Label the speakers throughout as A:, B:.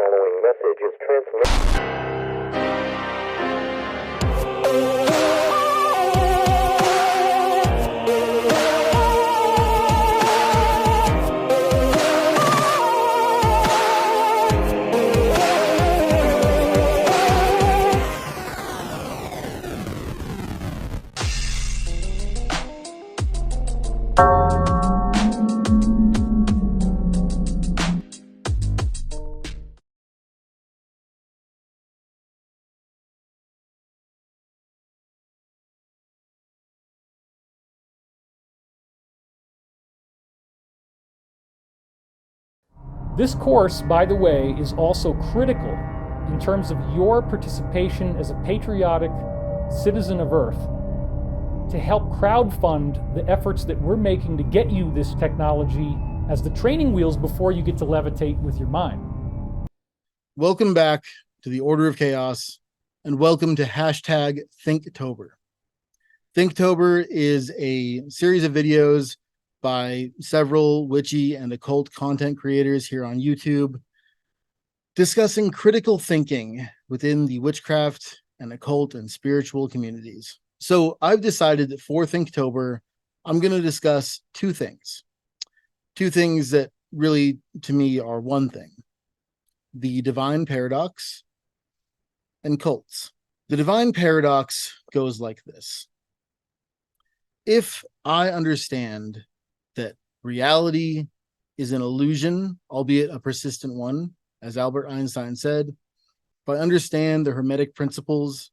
A: following message is transmitted.
B: This course, by the way, is also critical in terms of your participation as a patriotic citizen of Earth to help crowdfund the efforts that we're making to get you this technology as the training wheels before you get to levitate with your mind.
C: Welcome back to the Order of Chaos, and welcome to hashtag Thinktober. Thinktober is a series of videos by several witchy and occult content creators here on YouTube discussing critical thinking within the witchcraft and occult and spiritual communities. So I've decided that for Thinktober, I'm going to discuss two things that really, to me, are one thing: the divine paradox and cults. The divine paradox goes like this. If I understand that reality is an illusion, albeit a persistent one, as Albert Einstein said, if I understand the Hermetic principles,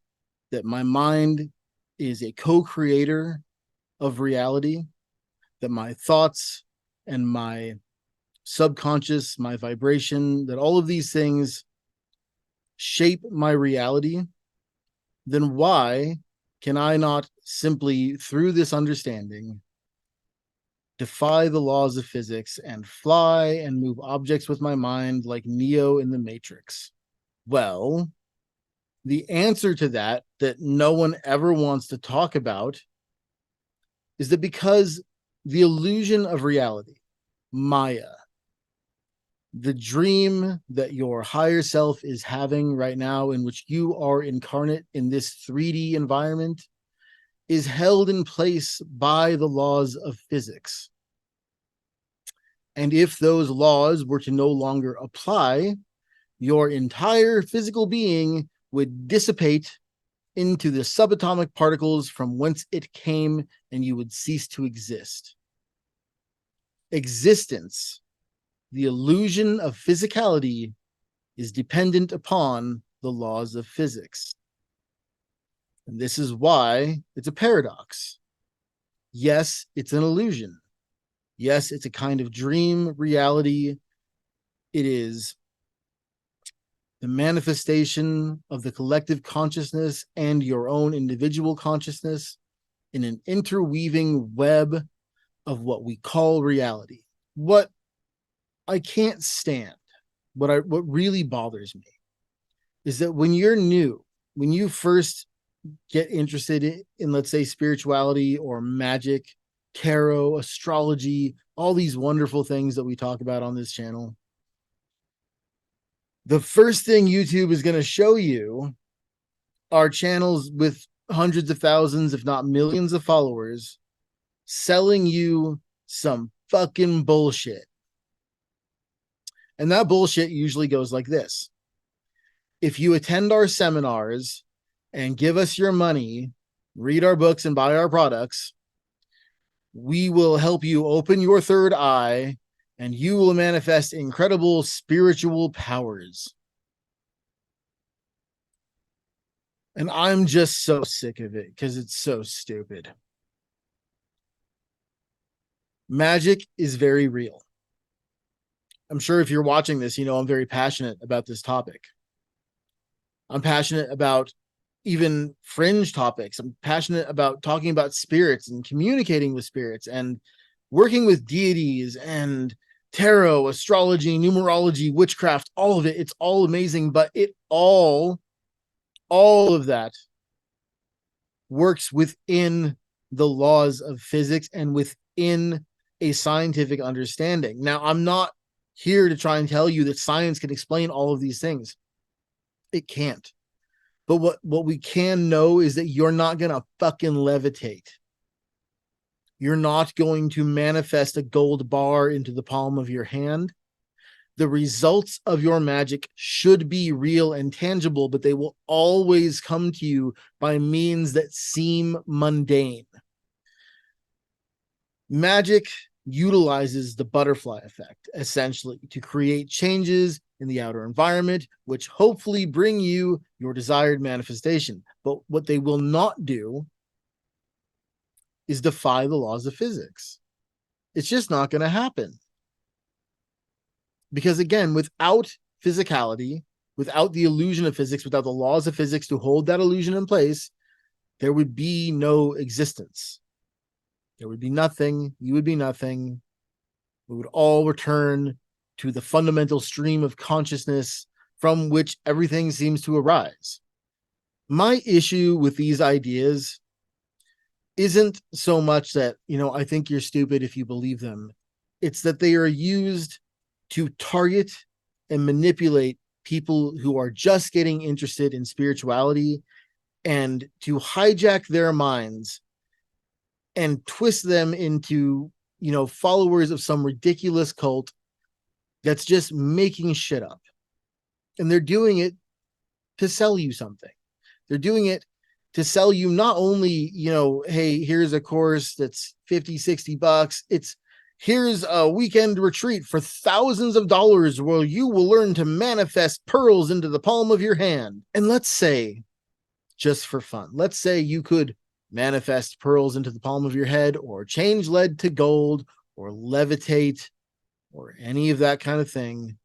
C: that my mind is a co-creator of reality, that my thoughts and my subconscious, my vibration, that all of these things shape my reality, then why can I not simply, through this understanding, defy the laws of physics and fly and move objects with my mind like Neo in the Matrix? Well, the answer to that no one ever wants to talk about is that because the illusion of reality, Maya, the dream that your higher self is having right now, in which you are incarnate in this 3D environment, is held in place by the laws of physics. And if those laws were to no longer apply, your entire physical being would dissipate into the subatomic particles from whence it came, and you would cease to exist. Existence, the illusion of physicality, is dependent upon the laws of physics. And this is why it's a paradox. Yes, it's an illusion. Yes, it's a kind of dream reality. It is the manifestation of the collective consciousness and your own individual consciousness in an interweaving web of what we call reality. What I can't stand, what really bothers me, is that when you're new, when you first get interested in, let's say, spirituality or magic, tarot, astrology, all these wonderful things that we talk about on this channel, the first thing YouTube is going to show you are channels with hundreds of thousands, if not millions of followers, selling you some fucking bullshit. And that bullshit usually goes like this. If you attend our seminars and give us your money, read our books and buy our products, we will help you open your third eye and you will manifest incredible spiritual powers. And I'm just so sick of it because it's so stupid. Magic is very real. I'm sure if you're watching this, you know I'm very passionate about this topic. I'm passionate about even fringe topics. I'm passionate about talking about spirits and communicating with spirits and working with deities and tarot, astrology, numerology, witchcraft, all of it. It's all amazing, but it all of that works within the laws of physics and within a scientific understanding. Now, I'm not here to try and tell you that science can explain all of these things. It can't. But what we can know is that you're not going to fucking levitate. You're not going to manifest a gold bar into the palm of your hand. The results of your magic should be real and tangible, but they will always come to you by means that seem mundane. Magic utilizes the butterfly effect, essentially, to create changes in the outer environment, which hopefully bring you your desired manifestation. But what they will not do is defy the laws of physics. It's just not going to happen. Because again, without physicality, without the illusion of physics, without the laws of physics to hold that illusion in place, there would be no existence. There would be nothing. You would be nothing. We would all return to the fundamental stream of consciousness from which everything seems to arise. My issue with these ideas isn't so much that, I think you're stupid if you believe them. It's that they are used to target and manipulate people who are just getting interested in spirituality, and to hijack their minds and twist them into, followers of some ridiculous cult that's just making shit up. And they're doing it to sell you something. They're doing it to sell you not only, hey, here's a course that's $50-$60. It's here's a weekend retreat for thousands of dollars where you will learn to manifest pearls into the palm of your hand. And let's say, just for fun, let's say you could manifest pearls into the palm of your head, or change lead to gold, or levitate, or any of that kind of thing.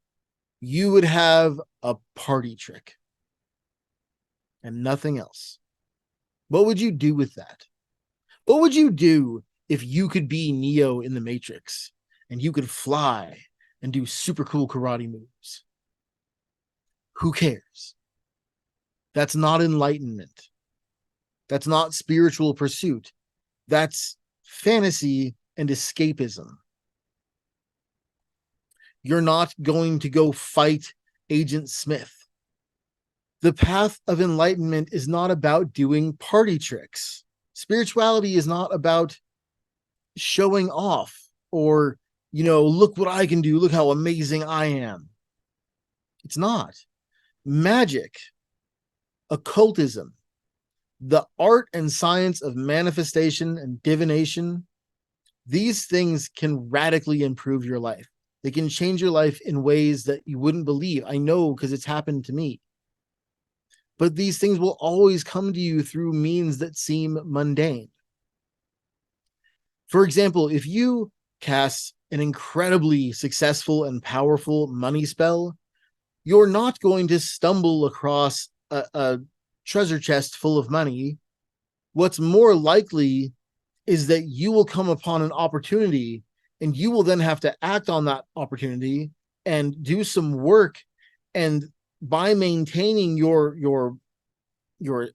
C: You would have a party trick and nothing else. What would you do with that? What would you do if you could be Neo in the Matrix and you could fly and do super cool karate moves? Who cares? That's not enlightenment. That's not spiritual pursuit. That's fantasy and escapism. You're not going to go fight Agent Smith. The path of enlightenment is not about doing party tricks. Spirituality is not about showing off or, look what I can do. Look how amazing I am. It's not. Magic, occultism, the art and science of manifestation and divination, these things can radically improve your life. They can change your life in ways that you wouldn't believe. I know, because it's happened to me. But these things will always come to you through means that seem mundane. For example, if you cast an incredibly successful and powerful money spell, you're not going to stumble across a treasure chest full of money. What's more likely is that you will come upon an opportunity, and you will then have to act on that opportunity and do some work. And by maintaining your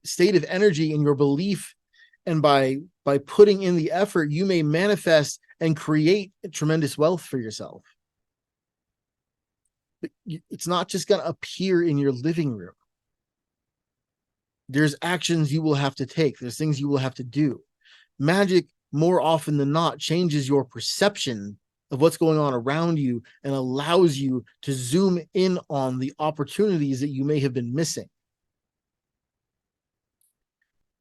C: state of energy and your belief, and by putting in the effort, you may manifest and create tremendous wealth for yourself. But it's not just going to appear in your living room. There's actions you will have to take. There's things you will have to do. Magic, more often than not, changes your perception of what's going on around you and allows you to zoom in on the opportunities that you may have been missing.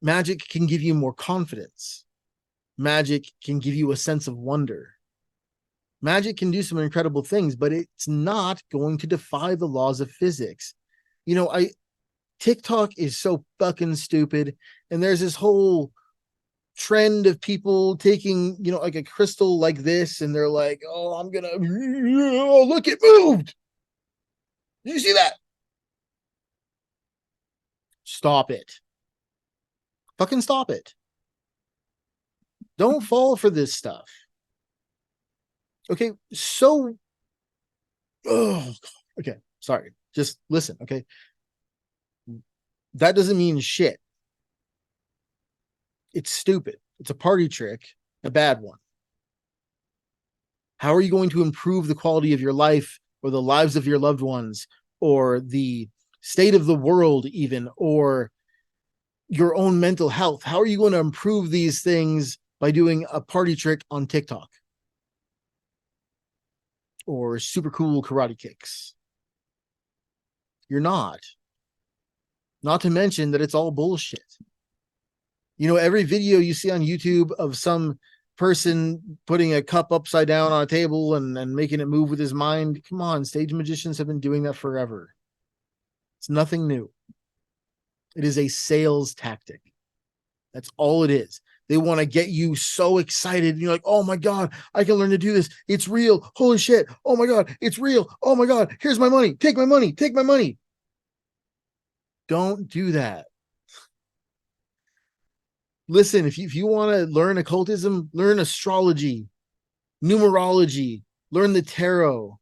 C: Magic can give you more confidence. Magic can give you a sense of wonder. Magic can do some incredible things, but it's not going to defy the laws of physics. TikTok is so fucking stupid, and there's this whole trend of people taking, like a crystal like this, and they're like, oh, I'm gonna, oh, look, it moved. Did you see that? Stop it. Fucking stop it. Don't fall for this stuff. Okay, so, okay, sorry. Just listen, okay? That doesn't mean shit. It's stupid. It's a party trick, a bad one. How are you going to improve the quality of your life or the lives of your loved ones, or the state of the world even, or your own mental health? How are you going to improve these things by doing a party trick on TikTok? Or super cool karate kicks? You're not. Not to mention that it's all bullshit. You know, every video you see on YouTube of some person putting a cup upside down on a table and making it move with his mind. Come on, stage magicians have been doing that forever. It's nothing new. It is a sales tactic. That's all it is. They want to get you so excited. You're like, oh my God, I can learn to do this. It's real. Holy shit. Oh my God, it's real. Oh my God, here's my money. Take my money. Take my money. Don't do that. Listen, if you want to learn occultism, learn astrology, numerology, learn the tarot,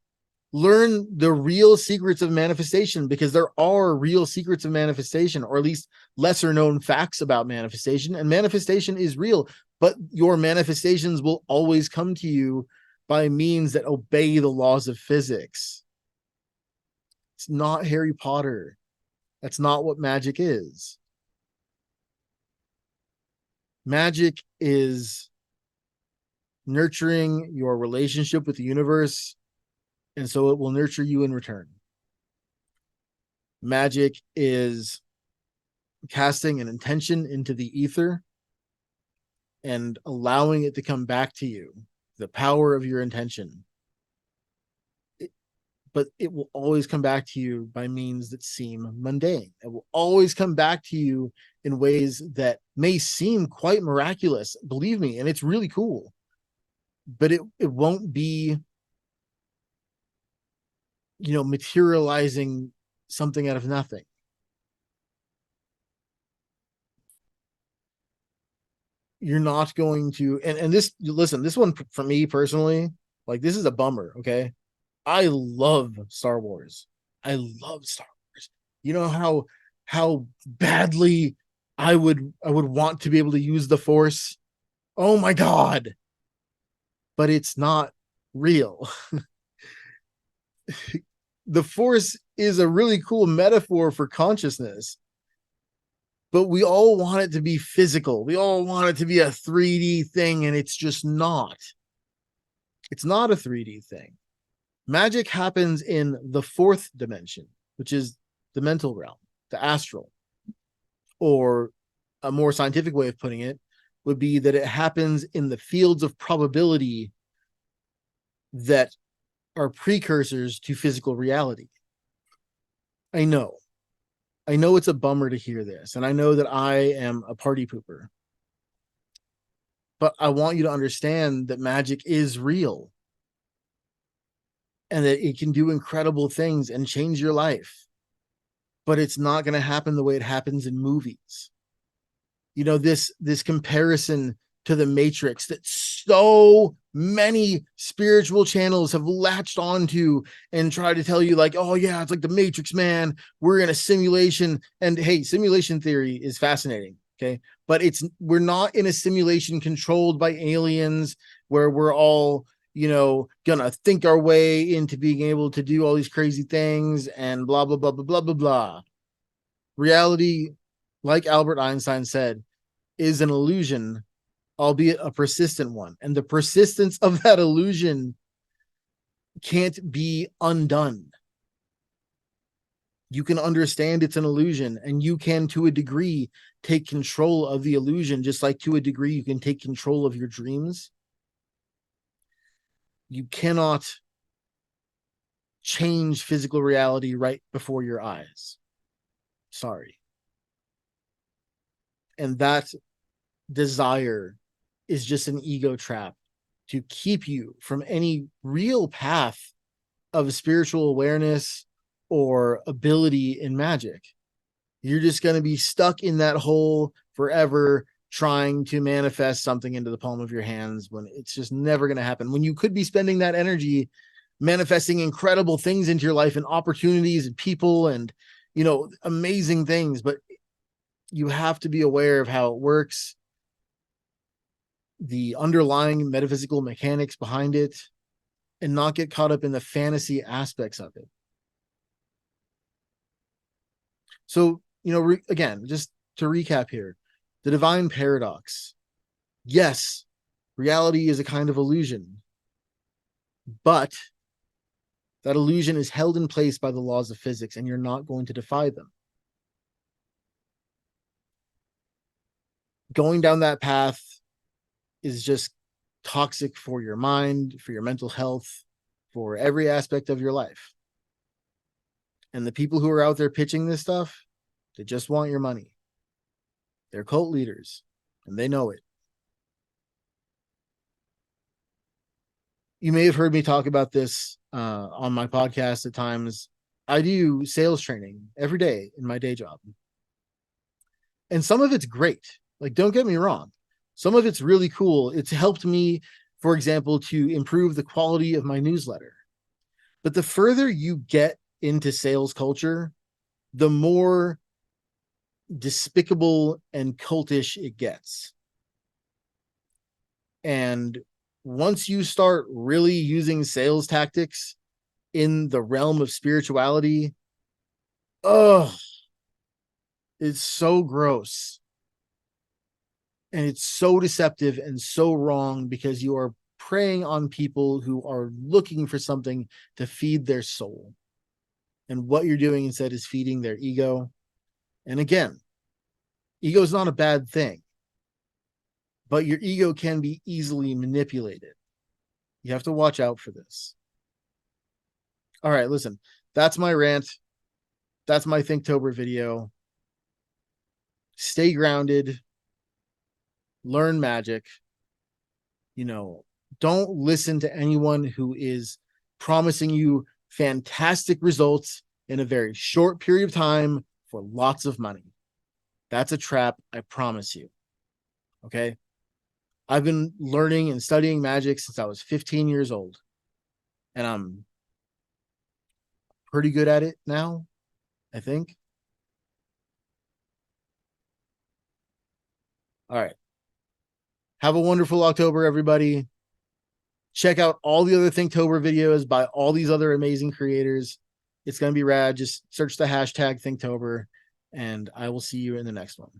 C: learn the real secrets of manifestation, because there are real secrets of manifestation, or at least lesser known facts about manifestation. And manifestation is real, but your manifestations will always come to you by means that obey the laws of physics. It's not Harry Potter. That's not what magic is. Magic is nurturing your relationship with the universe, and so it will nurture you in return. Magic is casting an intention into the ether and allowing it to come back to you, the power of your intention. But it will always come back to you by means that seem mundane. It will always come back to you in ways that may seem quite miraculous, believe me, and it's really cool. But it won't be, you know, materializing something out of nothing. You're not going to, and this, listen, this one for me personally, like, this is a bummer, okay? I love Star Wars. I love Star Wars. You know how badly I would want to be able to use the Force. Oh my God. But it's not real. The Force is a really cool metaphor for consciousness, but we all want it to be physical. We all want it to be a 3D thing, and it's just not. It's not a 3D thing. Magic happens in the fourth dimension, which is the mental realm, the astral. Or a more scientific way of putting it would be that it happens in the fields of probability that are precursors to physical reality. I know it's a bummer to hear this, and I know that I am a party pooper, but I want you to understand that magic is real, and that it can do incredible things and change your life, but it's not going to happen the way it happens in movies. You know, this comparison to the Matrix that so many spiritual channels have latched onto and try to tell you, like, oh yeah, it's like the Matrix, man. We're in a simulation. And hey, simulation theory is fascinating. Okay. But we're not in a simulation controlled by aliens where we're all, you know, gonna think our way into being able to do all these crazy things and blah, blah, blah, blah, blah, blah, blah. Reality, like Albert Einstein said, is an illusion, albeit a persistent one. And the persistence of that illusion can't be undone. You can understand it's an illusion, and you can, to a degree, take control of the illusion, just like to a degree you can take control of your dreams. You cannot change physical reality right before your eyes. Sorry. And that desire is just an ego trap to keep you from any real path of spiritual awareness or ability in magic. You're just going to be stuck in that hole forever, trying to manifest something into the palm of your hands, when it's just never going to happen. When you could be spending that energy manifesting incredible things into your life, and opportunities and people and, you know, amazing things. But you have to be aware of how it works, the underlying metaphysical mechanics behind it, and not get caught up in the fantasy aspects of it. So, again, just to recap here, the divine paradox. Yes, reality is a kind of illusion, but that illusion is held in place by the laws of physics, and you're not going to defy them. Going down that path is just toxic for your mind, for your mental health, for every aspect of your life. And the people who are out there pitching this stuff, they just want your money. They're cult leaders, and they know it. You may have heard me talk about this on my podcast at times. I do sales training every day in my day job. And some of it's great. Like, don't get me wrong. Some of it's really cool. It's helped me, for example, to improve the quality of my newsletter. But the further you get into sales culture, the more despicable and cultish it gets. And once you start really using sales tactics in the realm of spirituality, it's so gross. And it's so deceptive and so wrong, because you are preying on people who are looking for something to feed their soul. And what you're doing instead is feeding their ego. And again, ego is not a bad thing, but your ego can be easily manipulated. You have to watch out for this. All right, listen, that's my rant. That's my Thinktober video. Stay grounded. Learn magic. Don't listen to anyone who is promising you fantastic results in a very short period of time for lots of money. That's a trap, I promise you. Okay? I've been learning and studying magic since I was 15 years old, and I'm pretty good at it now, I think. All right. Have a wonderful October, everybody. Check out all the other Thinktober videos by all these other amazing creators. It's going to be rad. Just search the hashtag Thinktober, and I will see you in the next one.